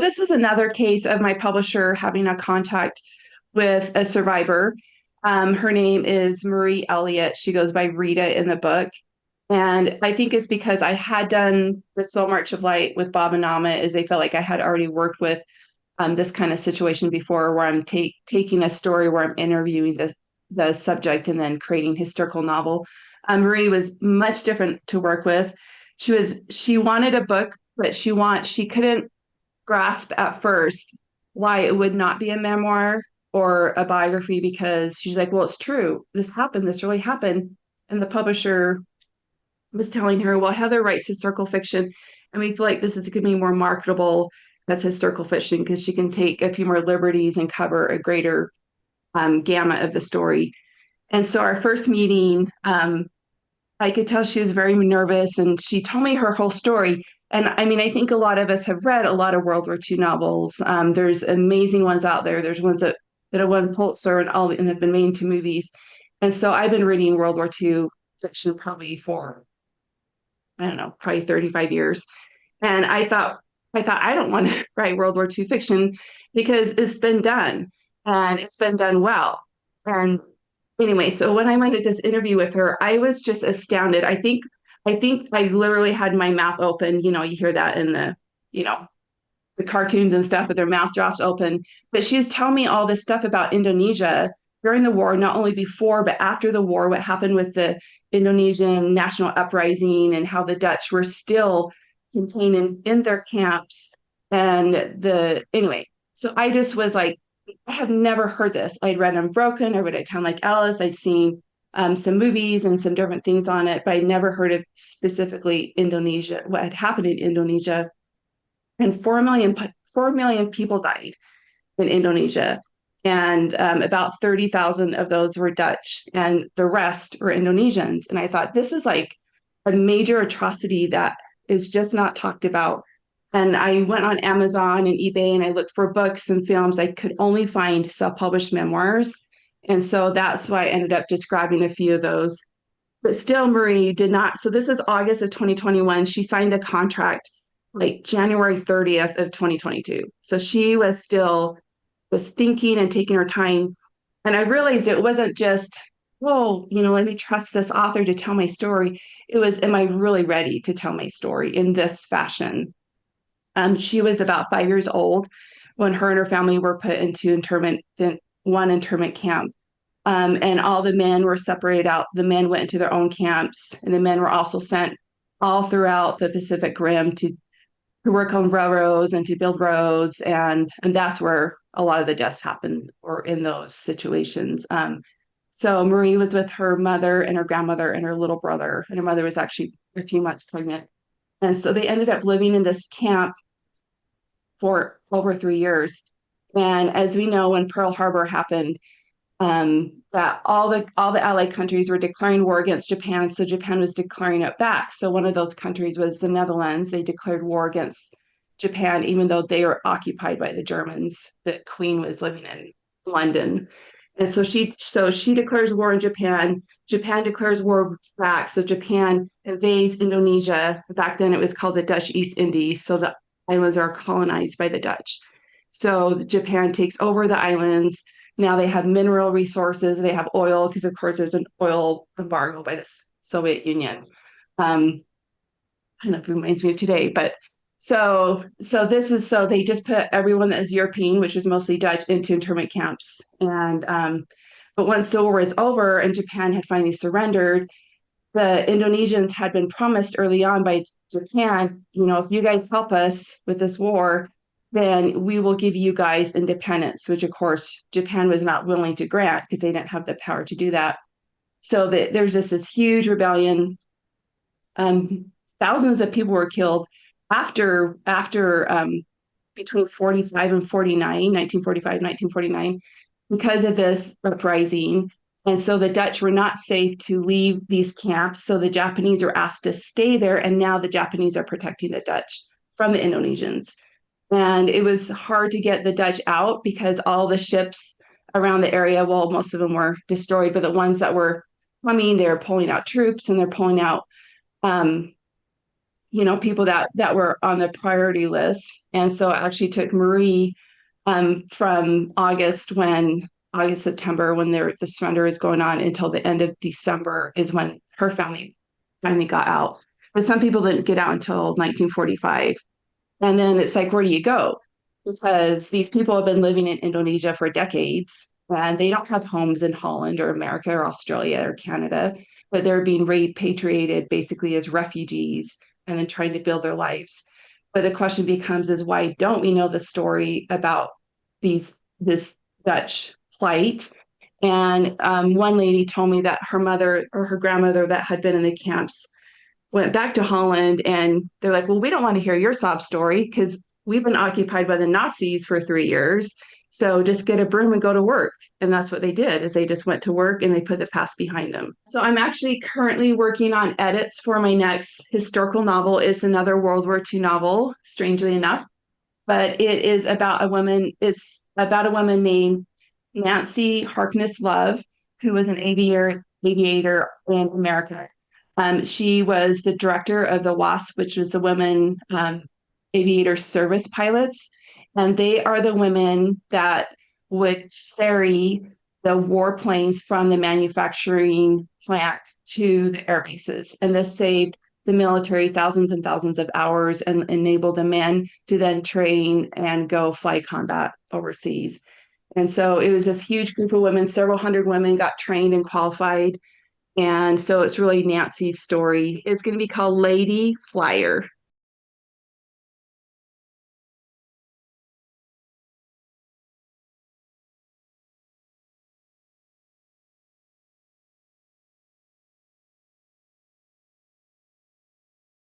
this was another case of my publisher having a contact with a survivor. Her name is Marie Elliott. She goes by Rita in the book. And I think it's because I had done the Slow March of Light with Bob and Nama, is they felt like I had already worked with this kind of situation before, where I'm taking a story where I'm interviewing the subject and then creating historical novel. Marie was much different to work with. She wanted a book, but she couldn't grasp at first why it would not be a memoir or a biography, because she's like, well, it's true. This happened. This really happened. And the publisher was telling her, well, Heather writes historical fiction, and we feel like this is going to be more marketable as historical fiction because she can take a few more liberties and cover a greater gamut of the story. And so our first meeting, I could tell she was very nervous, and she told me her whole story. And I mean, I think a lot of us have read a lot of World War II novels. There's amazing ones out there. There's ones that have won Pulitzer and have been made into movies. And so I've been reading World War II fiction probably for, I don't know, probably 35 years. And I thought I don't want to write World War II fiction because it's been done and it's been done well. And anyway, so when I went to this interview with her, I was just astounded. I think I literally had my mouth open. You know, you hear that in you know, the cartoons and stuff with their mouth drops open. But she was telling me all this stuff about Indonesia during the war, not only before, but after the war, what happened with the Indonesian national uprising and how the Dutch were still contained in their camps. And anyway, so I just was like, I have never heard this. I'd read Unbroken, I read A Town Like Alice, I'd seen some movies and some different things on it, but I never heard of specifically Indonesia, what had happened in Indonesia. And 4 million people died in Indonesia. And about 30,000 of those were Dutch, and the rest were Indonesians. And I thought, this is like a major atrocity that is just not talked about. And I went on Amazon and eBay and I looked for books and films. I could only find self published memoirs. And so that's why I ended up just grabbing a few of those. But still, Marie did not. So this is August of 2021. She signed the contract like January 30th of 2022. So she was thinking and taking her time. And I realized it wasn't just, oh, let me trust this author to tell my story. It was, am I really ready to tell my story in this fashion? She was about 5 years old when her and her family were put into one internment camp. And all the men were separated out. The men went into their own camps, and the men were also sent all throughout the Pacific Rim to work on railroads and to build roads. And that's where a lot of the deaths happened, or in those situations. So Marie was with her mother and her grandmother and her little brother, and her mother was actually a few months pregnant. And so they ended up living in this camp for over 3 years. And as we know, when Pearl Harbor happened, that all the Allied countries were declaring war against Japan, so Japan was declaring it back. So one of those countries was the Netherlands. They declared war against Japan, even though they were occupied by the Germans. The Queen was living in London, and so she declares war on Japan. Japan declares war back. So Japan invades Indonesia. Back then, it was called the Dutch East Indies. So the islands are colonized by the Dutch. So Japan takes over the islands. Now they have mineral resources. They have oil because, of course, there's an oil embargo by the Soviet Union. Um, Kind of reminds me of today, but so they just put everyone that is European, which was mostly Dutch, into internment camps. And but once the war is over and Japan had finally surrendered, the Indonesians had been promised early on by Japan, if you guys help us with this war, then we will give you guys independence, which of course Japan was not willing to grant because they didn't have the power to do that. So there's just this huge rebellion. Um, Thousands of people were killed after between 45 and 49, 1945, 1949, because of this uprising. And so the Dutch were not safe to leave these camps. So the Japanese were asked to stay there. And now the Japanese are protecting the Dutch from the Indonesians. And it was hard to get the Dutch out because all the ships around the area, well, most of them were destroyed, but the ones that were coming, they're pulling out troops and they're pulling out um, people that were on the priority list. And so it actually took Marie from August, September, when the surrender is going on, until the end of December is when her family finally got out. But some people didn't get out until 1945. And then it's like, where do you go? Because these people have been living in Indonesia for decades, and they don't have homes in Holland or America or Australia or Canada, but they're being repatriated basically as refugees and then trying to build their lives. But the question becomes is, why don't we know the story about this Dutch plight? And one lady told me that her mother or her grandmother that had been in the camps went back to Holland, and they're like, well, we don't want to hear your sob story because we've been occupied by the Nazis for 3 years. So just get a broom and go to work. And that's what they did, is they just went to work and they put the past behind them. So I'm actually currently working on edits for my next historical novel. It's another World War II novel, strangely enough, but it's about a woman named Nancy Harkness Love, who was an aviator in America. She was the director of the WASP, which was the Women Aviator Service Pilots. And they are the women that would ferry the warplanes from the manufacturing plant to the air bases. And this saved the military thousands and thousands of hours and enabled the men to then train and go fly combat overseas. And so it was this huge group of women, several hundred women got trained and qualified. And so it's really Nancy's story. It's going to be called Lady Flyer.